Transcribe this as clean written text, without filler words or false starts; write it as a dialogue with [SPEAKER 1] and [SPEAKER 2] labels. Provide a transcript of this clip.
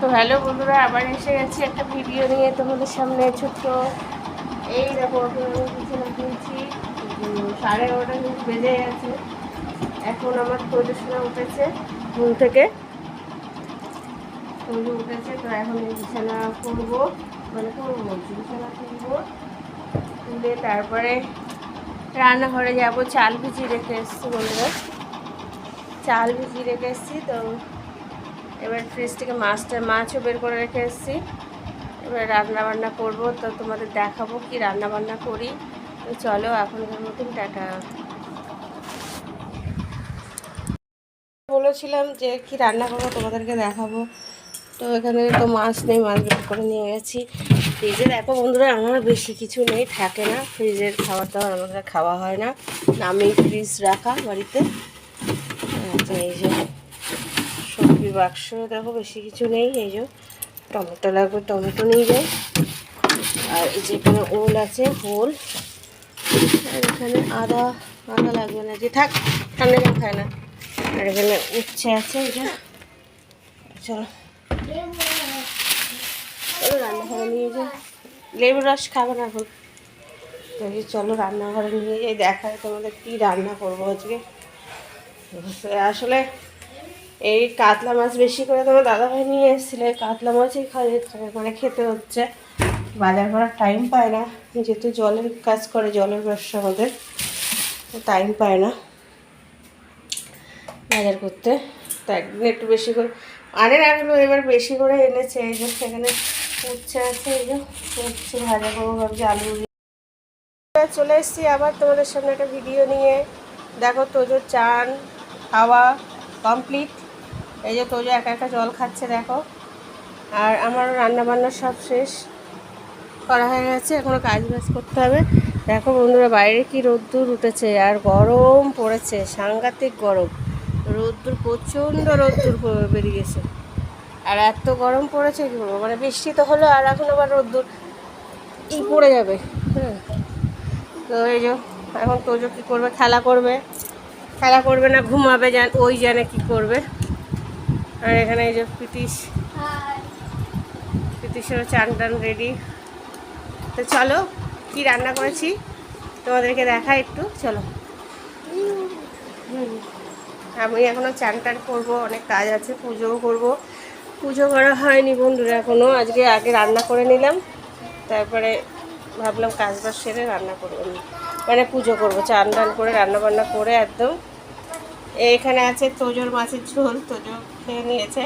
[SPEAKER 1] তো হ্যালো বন্ধুরা, আবার এসে গেছি একটা ভিডিও নিয়ে তোমাদের সামনে। ছোট্ট এই দেখো, বিছানা তুলছি। 11:30 বেজে গেছে। এখন আমার প্রদর্শনা উঠেছে ঘুম থেকে, উঠেছে। তো এখন এই বিছানা করবো, মানে করবো বলছি, বিছানা তুলবো। তুলে তারপরে রান্নাঘরে যাবো। চাল ভিজিয়ে রেখে এসেছি বন্ধুরা, চাল ভিজিয়ে রেখে এসেছি। তো এবার ফ্রিজ থেকে মাছও বের করে রেখে এসেছি। এবার রান্না বান্না করবো, তো তোমাদের দেখাবো কি রান্না বান্না করি। তো চলো, এখনকার মতন টাটা। বলেছিলাম যে কি রান্না করবো তোমাদেরকে দেখাবো। তো এখানে তো মাছ নেই, মাছ বের করে নিয়ে গেছি। ফ্রিজে দেখো বন্ধুরা, আমার বেশি কিছু নেই, থাকে না। ফ্রিজের খাবার দাবার আমাদের খাওয়া হয় না, আমি ফ্রিজ রাখা বাড়িতে। তো এই যে সবজি বাক্স দেখো, বেশি কিছু নেই। এই যে টমেটো লাগবে, টমেটো নিয়ে যাই। আর এই যে এখানে ওল আছে, ওল। আর এখানে আদা লাগবে না, যে থাক, ঠান্ডা জল খায় না। আর এখানে উচ্ছে আছে। এই যে চলো রান্নাঘরে নিয়ে যাই। লেবুর রস খাবে না এখন। তো এই চলো রান্নাঘরে নিয়ে যাই, দেখায় তোমাদের কি রান্না করবো আজকে। আসলে এই কাতলা মাছ বেশি করে তোমার দাদাভাই নিয়ে এসেছিলে, কাতলা মাছই মানে খেতে হচ্ছে। বাজার করার টাইম পায় না, যেহেতু জলের কাজ করে, জলের ব্যবসা আমাদের, টাইম পায় না বাজার করতে। তো একদিন একটু বেশি করে আনে না, এবার বেশি করে এনেছে। এই যে সেখানে উচ্ছে আছে, এই যে উচ্ছে ভাজা করবো ভাবছি, আলু দিয়ে। চলে এসেছি আবার তোমাদের সামনে একটা ভিডিও নিয়ে। দেখো তোজোর চান খাওয়া কমপ্লিট। এই যে তোজো একা একা জল খাচ্ছে দেখো। আর আমার রান্না বান্না সব শেষ করা হয়ে গেছে, এখনও কাজ বাজ করতে হবে। দেখো বন্ধুরা, বাইরে কি রোদ্দুর উঠেছে, আর গরম পড়েছে, সাংঘাতিক গরম। রোদ্দুর, প্রচণ্ড রোদ্দুর বেরিয়েছে। আর এত গরম পড়েছে কী বলবো, মানে বৃষ্টি তো হলো, আর এখন আবার রোদ্দুর পড়ে যাবে। হ্যাঁ, তো এই যে এখন তোজো কী করবে, খেলা করবে না ঘুমাবে, ওই জানে কী করবে। আর এখানে এই যে পিতিশেরও চান টান রেডি। তো চলো কি রান্না করেছি তোমাদেরকে দেখাই একটু, চলো। আমি এখনও চান টান করবো, অনেক কাজ আছে, পুজোও করবো। পুজো করা হয়নি বন্ধুরা এখনও, আগে রান্না করে নিলাম, তারপরে ভাবলাম কাজ বাজ সেরে রান্না করবো, মানে পুজো করবো। চান টান করে রান্না বান্না করে একদম। এখানে আছে তোজোর মাছের ঝোল, তোজো খেয়ে নিয়েছে।